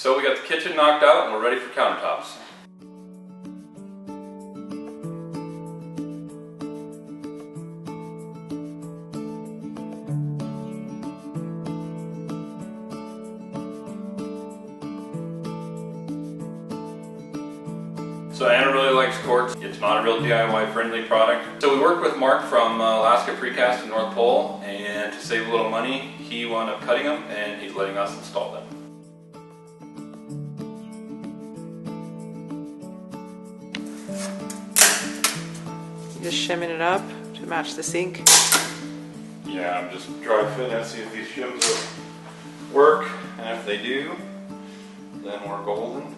So we got the kitchen knocked out and we're ready for countertops. So Anna really likes quartz. It's not a real DIY friendly product. So we worked with Mark from Alaska Precast in North Pole, and to save a little money, he wound up cutting them and he's letting us install them. Just shimming it up to match the sink. Yeah, I'm just dry fitting it, see if these shims will work, and if they do, then we're golden.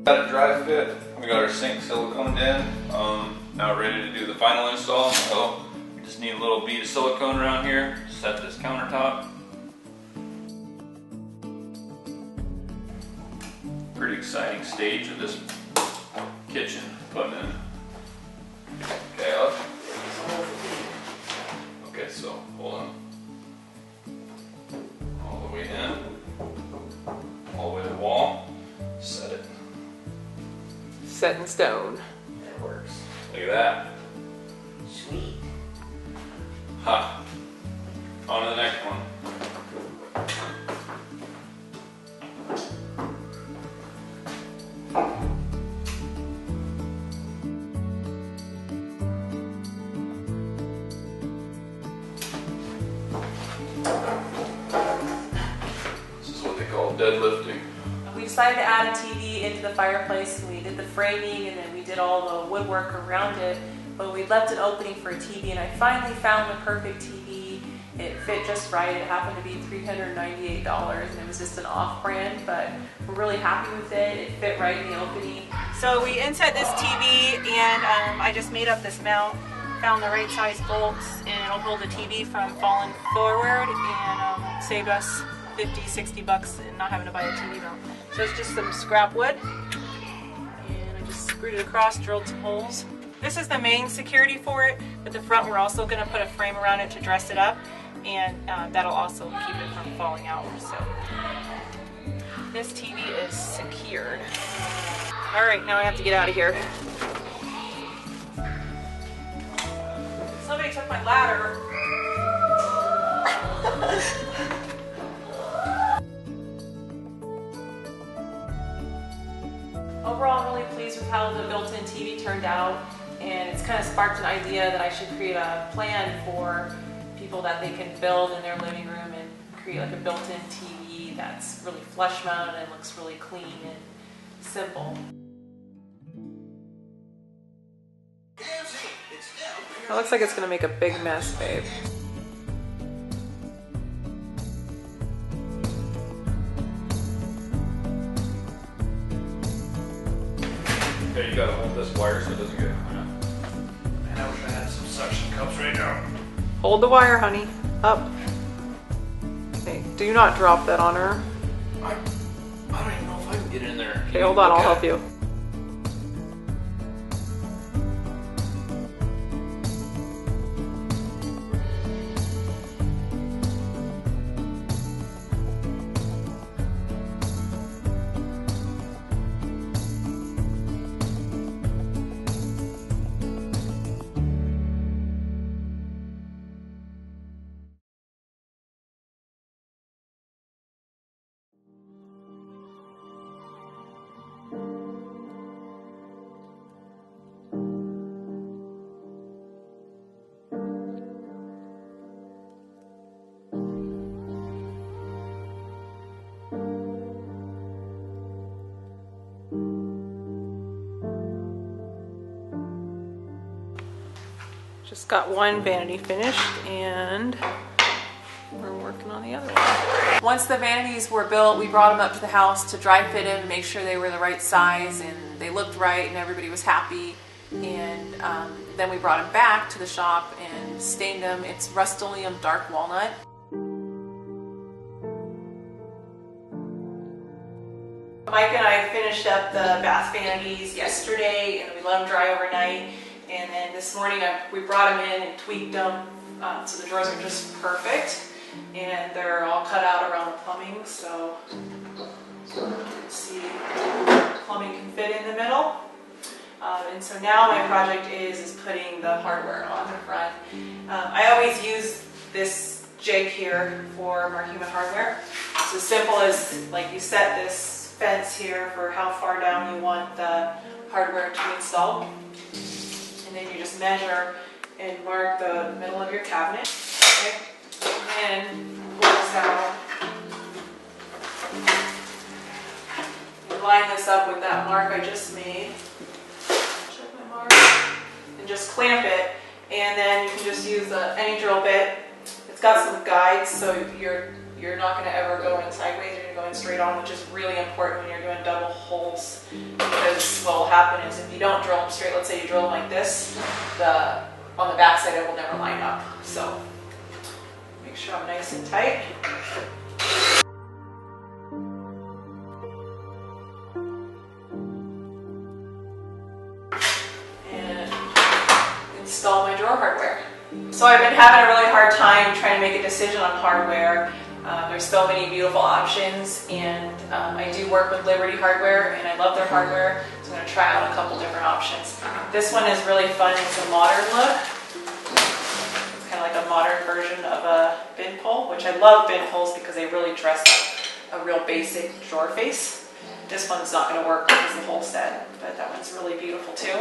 Got a dry fit. We got our sink siliconed in. Now ready to do the final install. So just need a little bead of silicone around here. Set this countertop. Pretty exciting stage of this kitchen putting in. Okay, up. Okay, so hold on. All the way in. All the way to the wall. Set it. Set in stone. It works. Look at that. Sweet. Ha. On to the next one. This is what they call deadlifting. We decided to add a TV into the fireplace, and we did the framing, and then we did all the woodwork around it. But we left an opening for a TV, and I finally found the perfect TV. It fit just right. It happened to be $398, and it was just an off-brand, but we're really happy with it. It fit right in the opening. So we inset this TV, and I just made up this mount, found the right size bolts, and it'll hold the TV from falling forward, and saved us 50, 60 bucks and not having to buy a TV mount. So it's just some scrap wood, and I just screwed it across, drilled some holes. This is the main security for it, but the front we're also going to put a frame around it to dress it up, and that'll also keep it from falling out. So this TV is secured. Alright, now I have to get out of here. Somebody took my ladder. Overall, I'm really pleased with how the built-in TV turned out, and it's kind of sparked an idea that I should create a plan for people that they can build in their living room and create like a built-in TV that's really flush mounted and looks really clean and simple. It looks like it's gonna make a big mess, babe. Okay, you gotta hold this wire so it doesn't get. Man, I wish I had some suction cups right now. Hold the wire, honey. Up. Okay, do not drop that on her. I don't even know if I can get in there. Okay, hold on, I'll help you. Just got one vanity finished, and we're working on the other one. Once the vanities were built, we brought them up to the house to dry fit them and make sure they were the right size and they looked right and everybody was happy. And then we brought them back to the shop and stained them. It's Rust-Oleum Dark Walnut. Mike and I finished finished up the bath vanities yesterday, and we let them dry overnight. And then this morning we brought them in and tweaked them, so the drawers are just perfect. And they're all cut out around the plumbing, so you can see plumbing can fit in the middle. And so now my project is putting the hardware on the front. I always use this jig here for marking the hardware. It's as simple as, like, you set this fence here for how far down you want the hardware to install. And then you just measure and mark the middle of your cabinet. Okay? And then pull this out. You line this up with that mark I just made. Check my mark. And just clamp it. And then you can just use any drill bit. It's got some guides, so you're not going to ever go in sideways. You're going to go in straight on, which is really important when you're doing double holes. Because what will happen is if you don't drill them straight, let's say you drill them like this, on the back side it will never line up. So make sure I'm nice and tight. And install my drawer hardware. So I've been having a really hard time trying to make a decision on hardware. There's so many beautiful options, and I do work with Liberty Hardware, and I love their hardware, so I'm going to try out a couple different options. This one is really fun. It's a modern look. It's kind of like a modern version of a bin pull, which I love bin pulls because they really dress up a real basic drawer face. This one's not going to work because the whole set, but that one's really beautiful too.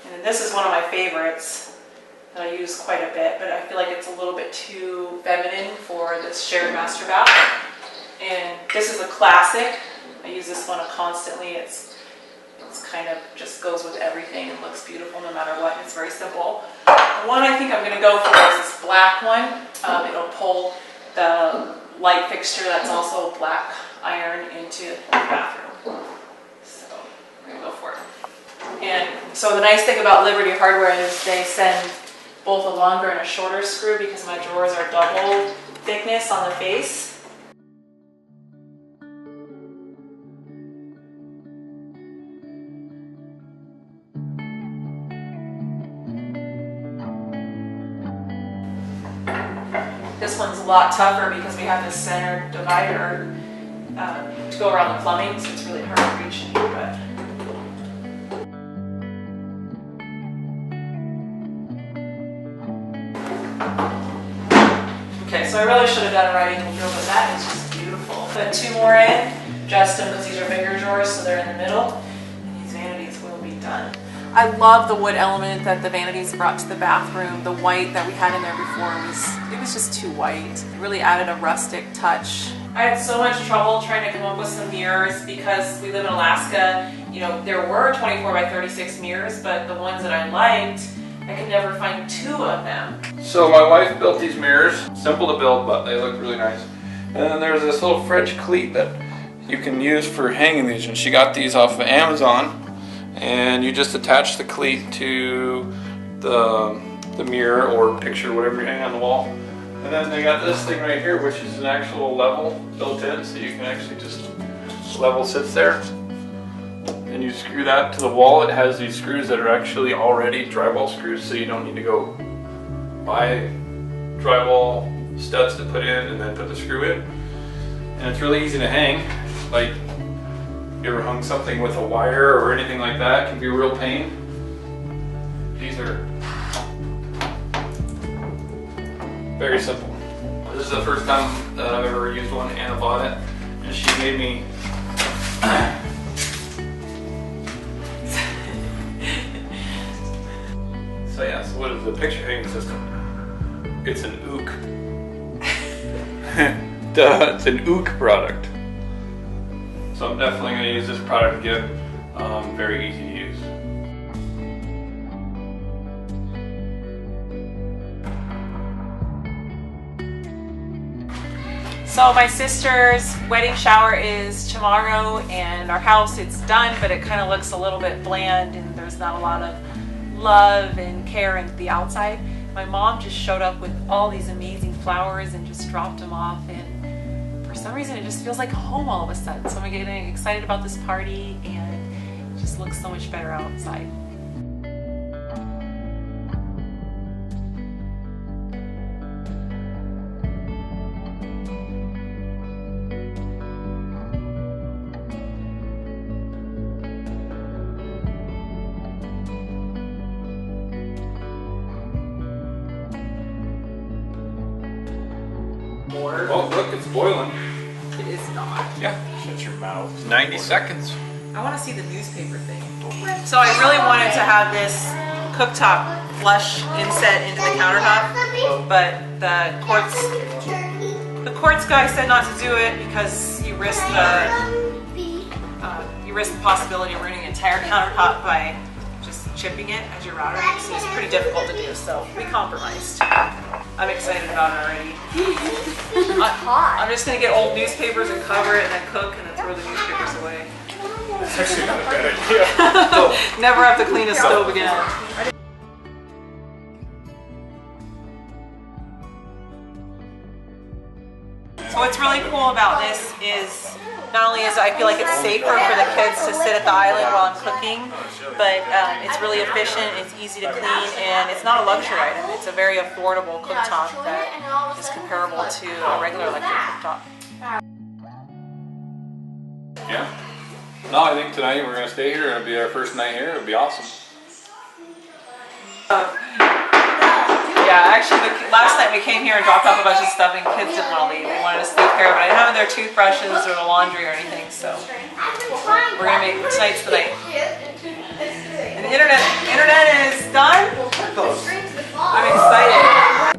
And then this is one of my favorites that I use quite a bit, but I feel like it's a little bit too feminine for this shared master bath. And this is a classic. I use this one constantly. It's kind of just goes with everything and looks beautiful no matter what. It's very simple. The one I think I'm going to go for is this black one. It'll pull the light fixture that's also black iron into the bathroom. So we're going to go for it. And so the nice thing about Liberty Hardware is they send both a longer and a shorter screw because my drawers are double thickness on the face. This one's a lot tougher because we have this center divider to go around the plumbing, so it's really hard to reach in here, but okay, so I really should have done a right angle drill, but that is just beautiful. Put two more in, adjust them because these are bigger drawers, so they're in the middle, and these vanities will be done. I love the wood element that the vanities brought to the bathroom. The white that we had in there before it was just too white. It really added a rustic touch. I had so much trouble trying to come up with some mirrors because we live in Alaska. You know, there were 24 by 36 mirrors, but the ones that I liked, I could never find two of them. So my wife built these mirrors. Simple to build, but they look really nice. And then there's this little French cleat that you can use for hanging these, and she got these off of Amazon. And you just attach the cleat to the mirror or picture, whatever you're hanging on the wall. And then they got this thing right here, which is an actual level built in, so you can actually just level sits there. And you screw that to the wall. It has these screws that are actually already drywall screws, so you don't need to go buy drywall studs to put in and then put the screw in. And it's really easy to hang. Like, you ever hung something with a wire or anything like that, it can be a real pain. These are very simple. This is the first time that I've ever used one. Anna bought it, and she made me so yeah, so what is the picture hanging system? It's an ook. Duh, it's an ook product. So I'm definitely going to use this product again. Very easy to use. So my sister's wedding shower is tomorrow, and our house, it's done, but it kind of looks a little bit bland and there's not a lot of love and care into the outside. My mom just showed up with all these amazing flowers and just dropped them off, and for for some reason it just feels like home all of a sudden. So I'm getting excited about this party, and it just looks so much better outside. Oh, look, it's boiling. It is not. Yeah. Shut your mouth. 90 seconds. I want to see the newspaper thing. So I really wanted to have this cooktop flush inset into the countertop, but the quartz guy said not to do it because you risk the possibility of ruining the entire countertop by just chipping it as you're routering. So it's pretty difficult to do. So we compromised. I'm excited about it already. I'm just gonna get old newspapers and cover it and then cook and then throw the newspapers away. That's actually not a bad idea. Never have to clean a stove again. So what's really cool about this is not only is I feel like it's safer for the kids to sit at the island while I'm cooking, but it's really efficient, it's easy to clean, and it's not a luxury item. It's a very affordable cooktop that is comparable to a regular electric cooktop. Yeah. No, I think tonight we're going to stay here. It'll be our first night here. It'll be awesome. Yeah, actually, last night we came here and dropped off a bunch of stuff, and kids didn't want to leave. They wanted to sleep here, but I didn't have their toothbrushes or the laundry or anything, so we're gonna make tonight's the night. And the internet is done. I'm excited.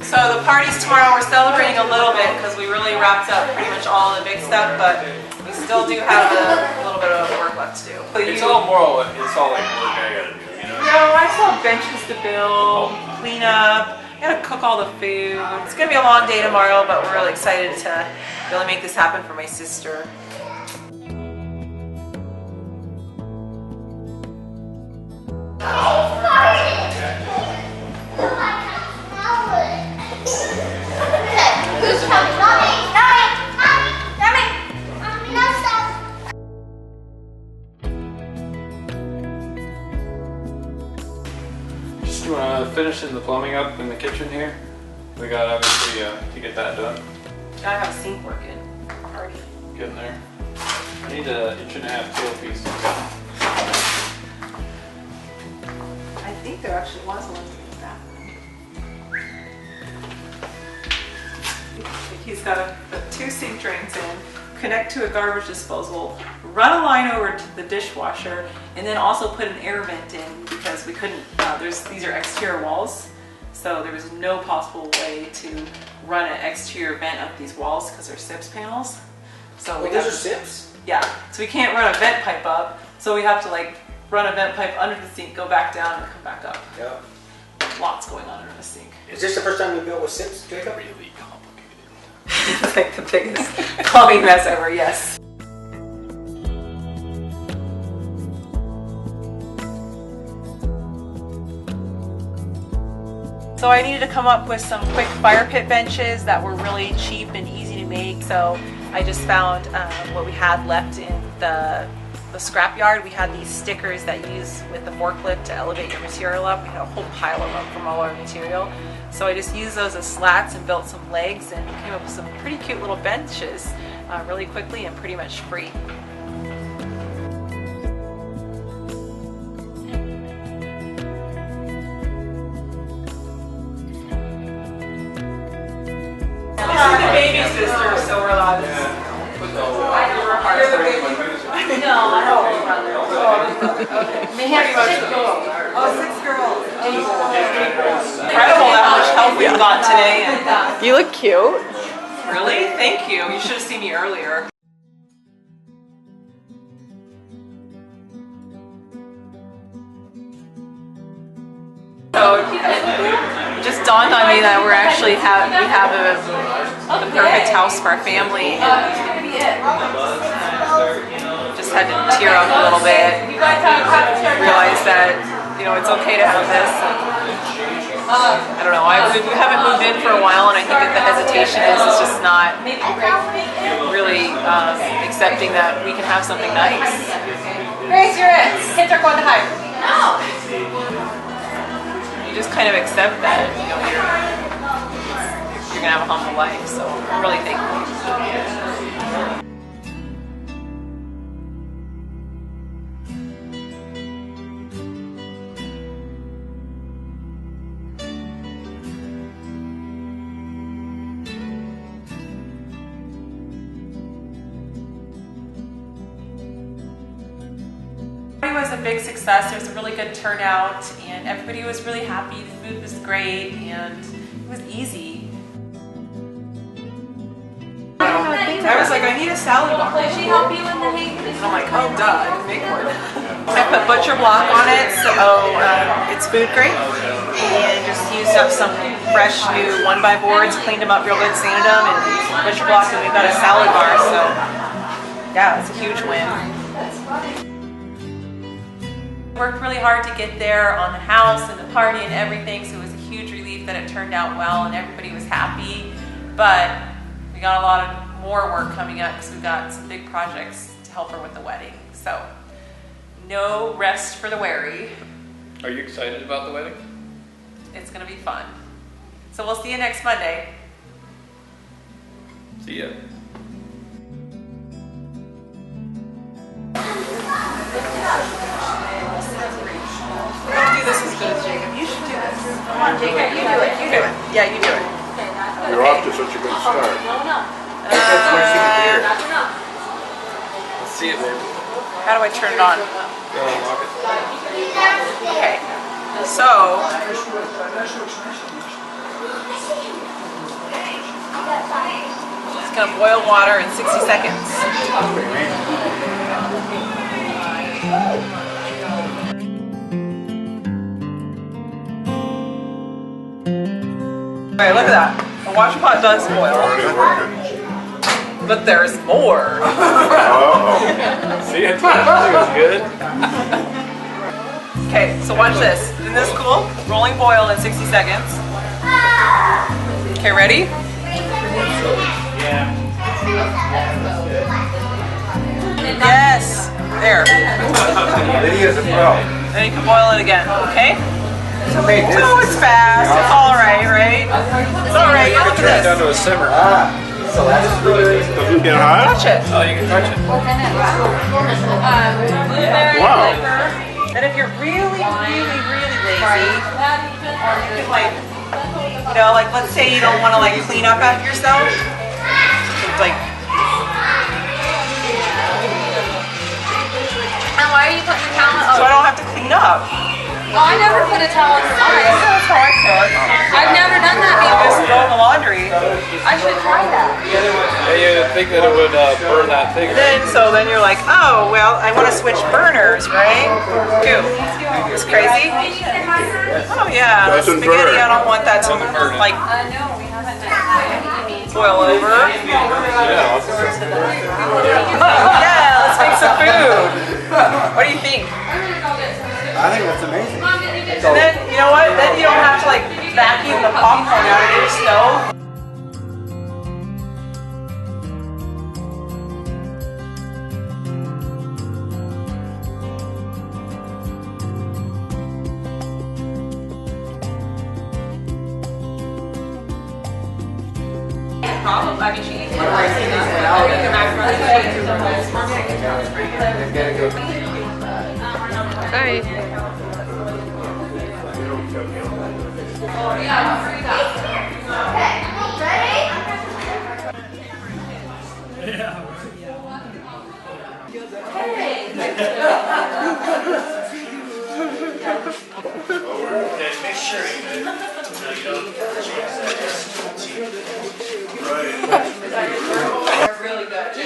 So the party's tomorrow. We're celebrating a little bit because we really wrapped up pretty much all the big stuff, but we still do have a little bit of work left to do. It's all like work I gotta do, you know? No, I still have benches to build, clean up, I gotta cook all the food. It's gonna be a long day tomorrow, but we're really excited to really make this happen for my sister. Just finishing the plumbing up in the kitchen here. We got obviously to get that done. Gotta have a sink working already. Getting there. I need an 1.5-inch tailpiece. I think there actually was one in the bathroom. He's got to put 2 sink drains in, connect to a garbage disposal, run a line over to the dishwasher, and then also put an air vent in because we couldn't, these are exterior walls, so there was no possible way to run an exterior vent up these walls because they're SIPS panels. So those are SIPS? Yeah, so we can't run a vent pipe up, so we have to like run a vent pipe under the sink, go back down, and come back up. Yeah. Lots going on in the sink. Is this the first time you built with SIPS, Jacob? Really complicated. It's like the biggest plumbing mess ever, yes. So I needed to come up with some quick fire pit benches that were really cheap and easy to make. So I just found what we had left in the scrapyard. We had these stickers that you use with the forklift to elevate your material up. We had a whole pile of them from all our material. So I just used those as slats and built some legs and came up with some pretty cute little benches really quickly and pretty much free. This is the baby sister, so we're allowed to. You're the baby. No, I don't run there. They have 6 girls. Oh, 6 girls. Incredible how much help we've got today. And, You look cute. really? Thank you. You should have seen me earlier. So it just dawned on me that we actually have the perfect house for our family, and just had to tear up a little bit. Realize that, you know, it's okay to have this. I don't know, we haven't moved in for a while, and I think that the hesitation is just not really accepting that we can have something nice. Raise your hands. Kids are going to hide. No. You just kind of accept that, you know, you're gonna have a humble life, so I'm really thankful. It was a big success. There was a really good turnout, and everybody was really happy. The food was great, and it was easy. I was like, I need a salad bar. Does she help you in the hang? I'm like, oh duh, I can make one. I put butcher block on it, so it's food grade, and just used up some fresh new 1x boards, cleaned them up real good, sanded them, and butcher block, and we've got a salad bar. So yeah, it's a huge win. Worked really hard to get there on the house and the party and everything, so it was a huge relief that it turned out well and everybody was happy. But we got a lot of more work coming up because we've got some big projects to help her with the wedding. So no rest for the weary. Are you excited about the wedding? It's going to be fun. So we'll see you next Monday. See ya. Don't do this as good as Jacob. You should do this. Come on, Jacob, you do it. You do it. Yeah, you do it. You're off to such a good start. Let's see it, baby. How do I turn it on? Lock it. Okay. So it's gonna boil water in 60 seconds. Alright, look at that. The wash pot does boil. But there's more. See, it was good. Okay, so watch this. Isn't this cool? Rolling boil in 60 seconds. Okay, ready? Yes. There. Lydia's a pro. Then you can boil it again, okay? Oh, it's fast. It's alright, right? It's alright. Look at Turn it down this. to a simmer. So that's good. Doesn't get hot? Touch it. Oh, you can touch it. Wow. And if you're really, really, really lazy, you can like, you know, like let's say you don't want to like clean up after yourself. It's like, And why are you putting the towel? so I don't have to clean up. Oh, I never put a towel in the Yeah, that's how I cook. I've never done that Just before. throw in the laundry. I should try that. Yeah, you'd think that it would burn that thing. Then you're like, oh, well, I want to switch burners, right? Ew. It's crazy. Oh yeah, the Doesn't spaghetti, burn. I don't want that to like No, we haven't done boil over. Yeah. Yeah, let's make some food. What do you think? I think that's amazing. And then, you know what? Then you don't have to like vacuum the popcorn out of your stove. Problem. I mean, she eats Okay, make sure you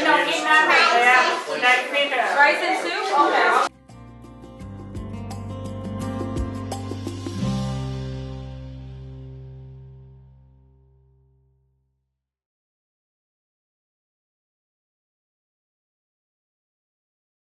don't change that. Rice and soup? Okay.